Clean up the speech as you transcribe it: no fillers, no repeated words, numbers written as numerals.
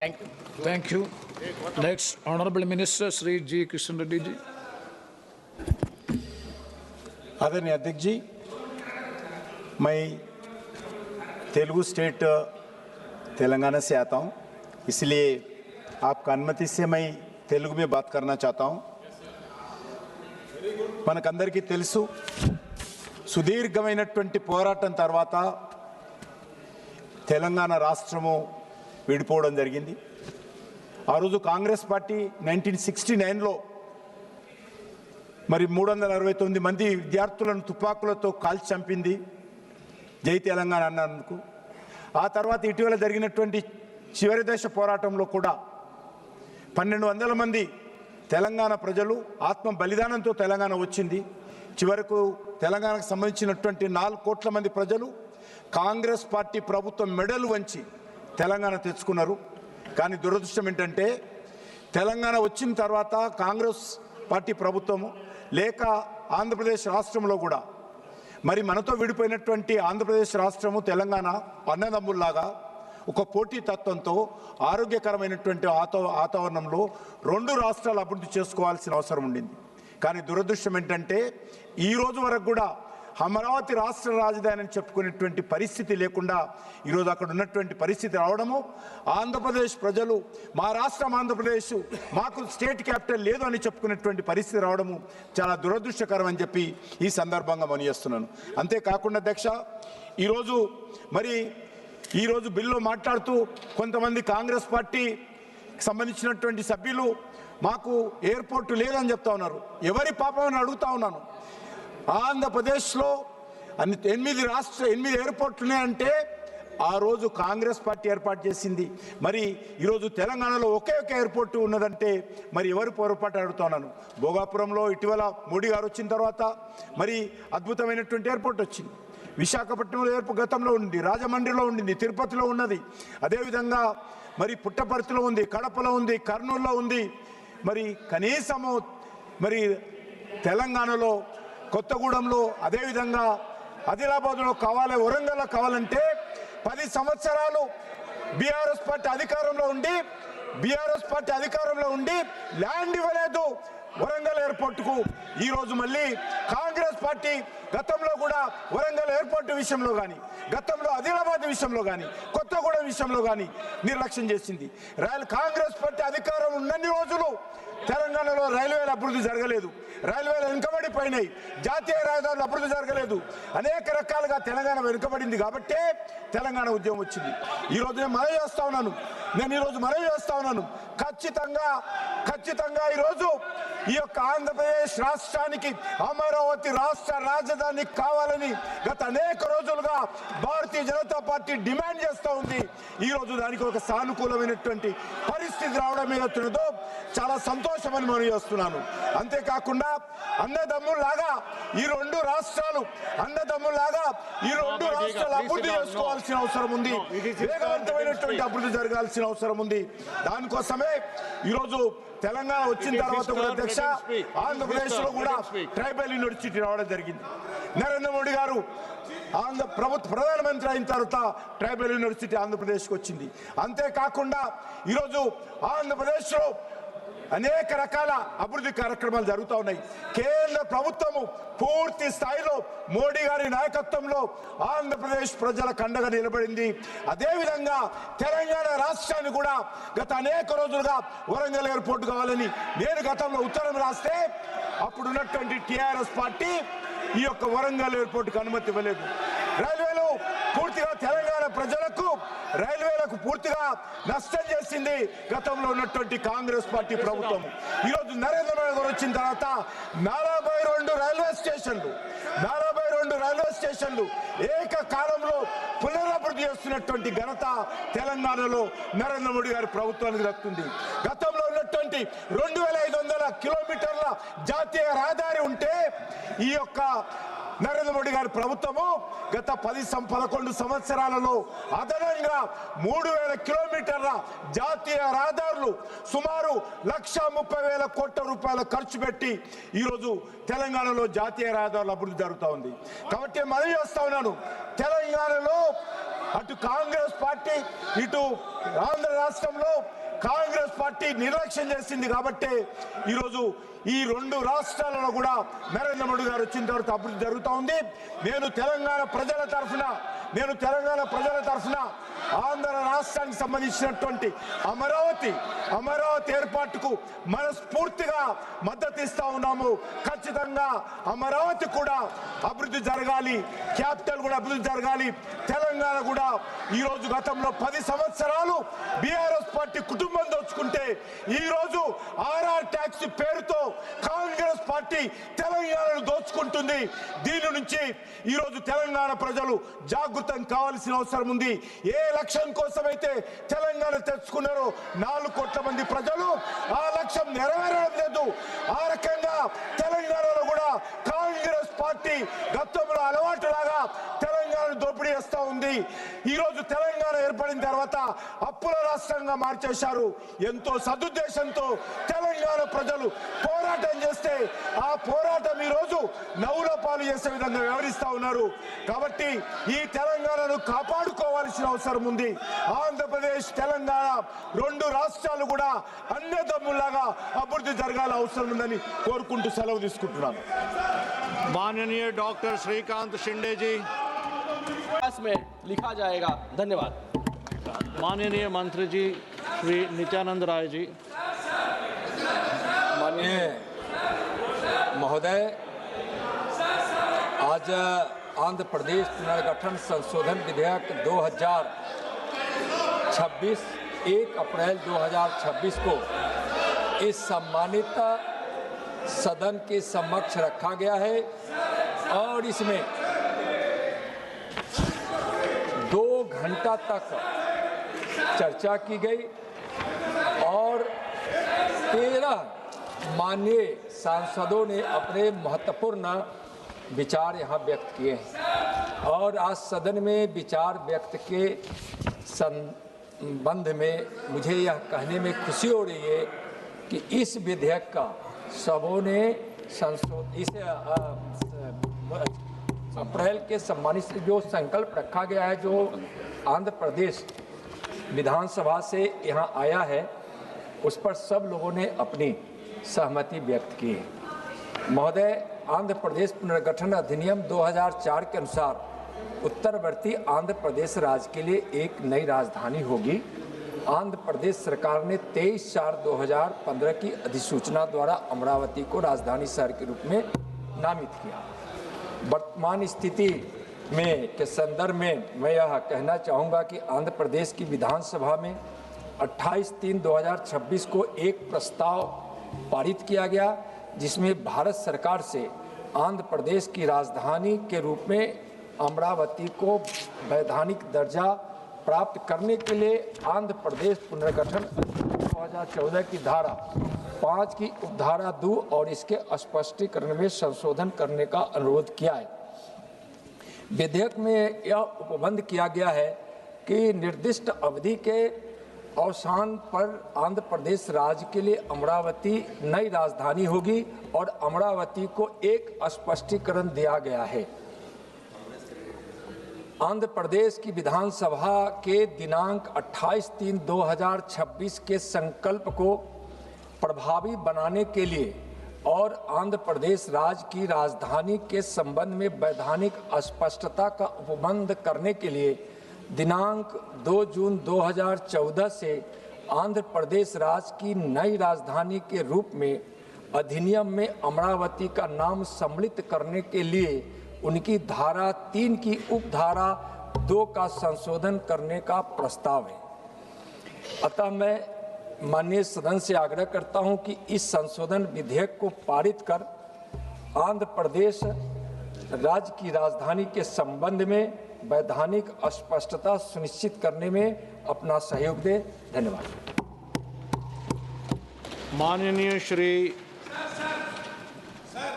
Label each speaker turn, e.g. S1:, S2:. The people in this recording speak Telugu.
S1: Thank you. Next, Honorable Minister Sri G. Kishan Reddy ji.
S2: आदरणीय अध्यक्ष जी, मैं तेलुगु स्टेट तेलंगाना से आता हूं, इसलिए आपका अनुमति से मैं तेलुगु में बात करना चाहता हूं। మనకందరికీ తెలుసు, సుదీర్ఘమైనటువంటి పోరాటం తర్వాత తెలంగాణ రాష్ట్రము విడిపోవడం జరిగింది. ఆ రోజు కాంగ్రెస్ పార్టీ 1969లో మరి 369 మంది విద్యార్థులను తుపాకులతో కాల్చి చంపింది జై తెలంగాణ అన్నందుకు. ఆ తర్వాత ఇటీవల జరిగినటువంటి చివరి దశ పోరాటంలో కూడా 1200 మంది తెలంగాణ ప్రజలు ఆత్మ బలిదానంతో తెలంగాణ వచ్చింది. చివరకు తెలంగాణకు సంబంధించినటువంటి 4 కోట్ల మంది ప్రజలు కాంగ్రెస్ పార్టీ ప్రభుత్వం మెడలు వంచి తెలంగాణ తెచ్చుకున్నారు. కానీ దురదృష్టం ఏంటంటే తెలంగాణ వచ్చిన తర్వాత కాంగ్రెస్ పార్టీ ప్రభుత్వము లేక ఆంధ్రప్రదేశ్ రాష్ట్రంలో కూడా మరి మనతో విడిపోయినటువంటి ఆంధ్రప్రదేశ్ రాష్ట్రము తెలంగాణ అన్నదమ్ముల్లాగా ఒక పోటీ తత్వంతో ఆరోగ్యకరమైనటువంటి వాతావరణంలో 2 రాష్ట్రాలు అభివృద్ధి చేసుకోవాల్సిన అవసరం ఉండింది. కానీ దురదృష్టం ఏంటంటే ఈ రోజు వరకు కూడా అమరావతి రాష్ట్ర రాజధాని అని చెప్పుకునేటువంటి పరిస్థితి లేకుండా ఈరోజు అక్కడ ఉన్నటువంటి పరిస్థితి రావడము, ఆంధ్రప్రదేశ్ ప్రజలు మా రాష్ట్రం ఆంధ్రప్రదేశ్ మాకు స్టేట్ క్యాపిటల్ లేదు అని చెప్పుకునేటువంటి పరిస్థితి రావడము చాలా దురదృష్టకరం అని చెప్పి ఈ సందర్భంగా మనవిస్తున్నాను. అంతేకాకుండా అధ్యక్ష, ఈరోజు బిల్లు మాట్లాడుతూ కొంతమంది కాంగ్రెస్ పార్టీ సంబంధించినటువంటి సభ్యులు మాకు ఎయిర్పోర్టు లేదని చెప్తా ఉన్నారు. ఎవరి పాపం అని అడుగుతా ఉన్నాను. ఆంధ్రప్రదేశ్లో 8 ఎయిర్పోర్ట్లు ఉన్నాయంటే ఆ రోజు కాంగ్రెస్ పార్టీ ఏర్పాటు చేసింది. మరి ఈరోజు తెలంగాణలో ఒకే ఒక ఎయిర్పోర్టు ఉన్నదంటే మరి ఎవరు పొరపాటు అడుగుతా ఉన్నాను. భోగాపురంలో ఇటీవల మోడీ గారు వచ్చిన తర్వాత మరి అద్భుతమైనటువంటి ఎయిర్పోర్ట్ వచ్చింది. విశాఖపట్నంలో ఎయిర్పోర్ట్ గతంలో ఉంది, రాజమండ్రిలో ఉండింది, తిరుపతిలో ఉన్నది, అదేవిధంగా మరి పుట్టపర్తిలో ఉంది, కడపలో ఉంది, కర్నూలులో ఉంది. మరి కనీసము మరి తెలంగాణలో కొత్తగూడెంలో, అదేవిధంగా ఆదిలాబాద్లో కావాలి, వరంగల్లో కావాలంటే 10 సంవత్సరాలు బీఆర్ఎస్ పార్టీ అధికారంలో ఉండి ల్యాండ్ ఇవ్వలేదు వరంగల్ ఎయిర్పోర్టుకు. ఈరోజు మళ్ళీ కాంగ్రెస్ పార్టీ గతంలో కూడా వరంగల్ ఎయిర్పోర్టు విషయంలో కానీ, గతంలో ఆదిలాబాద్ విషయంలో కానీ, కొత్తగూడెం విషయంలో కానీ నిర్లక్ష్యం చేసింది. కాంగ్రెస్ పార్టీ అధికారం ఉన్నన్ని రోజులు తెలంగాణలో రైల్వేల అభివృద్ధి జరగలేదు, రైల్వేలు వెనుకబడిపోయినాయి, జాతీయ రహదారులు అభివృద్ధి జరగలేదు, అనేక రకాలుగా తెలంగాణ వెనుకబడింది. కాబట్టే తెలంగాణ ఉద్యమం వచ్చింది. ఈరోజు నేను మనవి చేస్తా ఉన్నాను ఖచ్చితంగా ఈరోజు ఈ యొక్క ఆంధ్రప్రదేశ్ రాష్ట్రానికి అమరావతి రాష్ట్ర రాజధాని కావాలని గత అనేక రోజులుగా భారతీయ జనతా పార్టీ డిమాండ్ చేస్తూ ఉంది. ఈరోజు దానికి ఒక సానుకూలమైనటువంటి పరిస్థితి రావడం ఏదవుతుందో చాలా సంతోషమని మనం చేస్తున్నాను. అంతేకాకుండా అన్నదమ్ముల్లాగా ఈ 2 రాష్ట్రాలు అభివృద్ధి చేసుకోవాల్సిన అవసరం ఉంది, వేగవంతమైనటువంటి అభివృద్ధి జరగాల్సిన అవసరం ఉంది. దానికోసమే ఈరోజు తెలంగాణ వచ్చిన తర్వాత కూడా అధ్యక్ష ఆంధ్రప్రదేశ్ లో కూడా ట్రైబల్ యూనివర్సిటీ రావడం జరిగింది. నరేంద్ర మోడీ గారు ప్రధానమంత్రి అయిన తర్వాత ట్రైబల్ యూనివర్సిటీ ఆంధ్రప్రదేశ్కి వచ్చింది. అంతేకాకుండా ఈరోజు ఆంధ్రప్రదేశ్లో అనేక రకాల అభివృద్ధి కార్యక్రమాలు జరుగుతూ ఉన్నాయి. కేంద్ర ప్రభుత్వము పూర్తి స్థాయిలో మోడీ గారి నాయకత్వంలో ఆంధ్రప్రదేశ్ ప్రజలకు అండగా నిలబడింది. అదేవిధంగా తెలంగాణ రాష్ట్రాన్ని కూడా గత అనేక రోజులుగా వరంగల్ ఎయిర్పోర్ట్ కావాలని నేను గతంలో ఉత్తరం రాస్తే అప్పుడున్నటువంటి టీఆర్ఎస్ పార్టీ ఈ యొక్క వరంగల్ ఎయిర్పోర్ట్కి అనుమతి ఇవ్వలేదు. రైల్వేలు పూర్తిగా తెలంగాణ ప్రజలకు పూర్తిగా నష్టం చేసింది గతంలో ఉన్నటువంటి కాంగ్రెస్ పార్టీ ప్రభుత్వం. ఈరోజు నరేంద్ర మోడీ గారు వచ్చిన తర్వాత 42 రైల్వే స్టేషన్లు ఏకకాలంలో పునరభివృద్ధి చేస్తున్నటువంటి ఘనత తెలంగాణలో నరేంద్ర మోడీ గారి ప్రభుత్వానికి దక్కుతుంది. గతంలో ఉన్నటువంటి 2500 కిలోమీటర్ల జాతీయ రహదారి ఉంటే ఈ యొక్క నరేంద్ర మోడీ గారి ప్రభుత్వము గత 11 సంవత్సరాలలో అదనంగా 3000 కిలోమీటర్ల జాతీయ రహదారులు సుమారు 1,30,000 కోట్ల రూపాయల ఖర్చు పెట్టి ఈరోజు తెలంగాణలో జాతీయ రహదారుల అభివృద్ధి జరుగుతూ ఉంది. కాబట్టి మనం చేస్తా ఉన్నాను, తెలంగాణలో అటు కాంగ్రెస్ పార్టీ ఇటు ఆంధ్ర రాష్ట్రంలో కాంగ్రెస్ పార్టీ నిర్లక్ష్యం చేసింది కాబట్టి ఈరోజు ఈ రెండు రాష్ట్రాలలో కూడా నరేంద్ర మోడీ గారు వచ్చిన తర్వాత అభివృద్ధి జరుగుతూ ఉంది. నేను తెలంగాణ ప్రజల తరఫున ఆంధ్ర రాష్ట్రానికి సంబంధించినటువంటి అమరావతి ఏర్పాటుకు మనస్ఫూర్తిగా మద్దతు ఇస్తా ఉన్నాము. ఖచ్చితంగా అమరావతి కూడా అభివృద్ధి జరగాలి, క్యాపిటల్ కూడా అభివృద్ధి జరగాలి. తెలంగాణ కూడా ఈరోజు గతంలో 10 సంవత్సరాలు బీఆర్ఎస్ పార్టీ కుటుంబం దోచుకుంటే ఈరోజు ఆర్ఆర్ ట్యాక్స్ పేరుతో కాంగ్రెస్ పార్టీ తెలంగాణను దోచుకుంటుంది. దీని నుంచి ఈరోజు తెలంగాణ ప్రజలు జాగృతం కావాల్సిన అవసరం ఉంది. ఏ లక్ష్యం కోసమైతే తెలంగాణ తెచ్చుకున్నారో 4 కోట్ల మంది ప్రజలు ఆ లక్ష్యం నెరవేరడం లేదు. ఆ రకంగా తెలంగాణలో కూడా కాంగ్రెస్ పార్టీ గతంలో అలవాటులాగా తెలంగాణ దోపిడీ చేస్తూ ఉంది. ఈరోజు తెలంగాణ ఏర్పడిన తర్వాత అప్పుల రాష్ట్రంగా మార్చేశారు. ఎంతో సదుద్దేశంతో తెలంగాణ ప్రజలు పోరాటం చేస్తే ఆ పోరాటం ఈరోజు నవ్వుల పాలు చేసే విధంగా వ్యవహరిస్తూ ఉన్నారు. కాబట్టి ఈ తెలంగాణను కాపాడుకోవాల్సిన అవసరం ఉంది. ఆంధ్రప్రదేశ్ తెలంగాణ 2 రాష్ట్రాలు కూడా అన్నదమ్ములాగా అభివృద్ధి జరగాల అవసరం ఉందని కోరుకుంటూ సెలవు తీసుకుంటున్నాను.
S3: माननीय डॉक्टर श्रीकांत शिंदे जी,
S4: में लिखा जाएगा। धन्यवाद।
S3: माननीय मंत्री जी श्री नित्यानंद राय जी।
S5: माननीय महोदय, आज आंध्र प्रदेश पुनर्गठन संशोधन विधेयक 2026 1 अप्रैल 2026 को इस सम्मानित सदन के समक्ष रखा गया है और इसमें 2 घंटा तक चर्चा की गई और 13 माननीय सांसदों ने अपने महत्वपूर्ण विचार यहाँ व्यक्त किए हैं और आज सदन में विचार व्यक्त के संबंध में मुझे यह कहने में खुशी हो रही है कि इस विधेयक का सबों ने इसे अप्रैल के सम्मानित से जो संकल्प रखा गया है, जो आंध्र प्रदेश विधानसभा से यहाँ आया है, उस पर सब लोगों ने अपनी सहमति व्यक्त की है। महोदय, आंध्र प्रदेश पुनर्गठन अधिनियम 2004 के अनुसार उत्तरवर्ती आंध्र प्रदेश राज्य के लिए एक नई राजधानी होगी। आंध्र प्रदेश सरकार ने 23/4/2015 की अधिसूचना द्वारा अमरावती को राजधानी शहर के रूप में नामित किया। वर्तमान स्थिति में के संदर्भ में मैं यह कहना चाहूँगा कि आंध्र प्रदेश की विधानसभा में 28/3/2026 को एक प्रस्ताव पारित किया गया, जिसमें भारत सरकार से आंध्र प्रदेश की राजधानी के रूप में अमरावती को वैधानिक दर्जा प्राप्त करने के लिए आंध्र प्रदेश पुनर्गठन 2014 की धारा 5 की उपधारा 2 और इसके स्पष्टीकरण में संशोधन करने का अनुरोध किया है। विधेयक में यह उपबंध किया गया है कि निर्दिष्ट अवधि के अवसान पर आंध्र प्रदेश राज्य के लिए अमरावती नई राजधानी होगी और अमरावती को एक स्पष्टीकरण दिया गया है। आंध्र प्रदेश की विधानसभा के दिनांक 28/3/2026 के संकल्प को प्रभावी बनाने के लिए और आंध्र प्रदेश राज्य की राजधानी के संबंध में वैधानिक अस्पष्टता का उपबंध करने के लिए दिनांक 2 जून 2014 से आंध्र प्रदेश राज्य की नई राजधानी के रूप में अधिनियम में अमरावती का नाम सम्मिलित करने के लिए उनकी धारा 3 की उपधारा 2 का संशोधन करने का प्रस्ताव है। अतः मैं माननीय सदन से आग्रह करता हूं कि इस संशोधन विधेयक को पारित कर आंध्र प्रदेश राज्य की राजधानी के संबंध में वैधानिक स्पष्टता सुनिश्चित करने में अपना सहयोग दे। धन्यवाद।
S3: माननीय श्री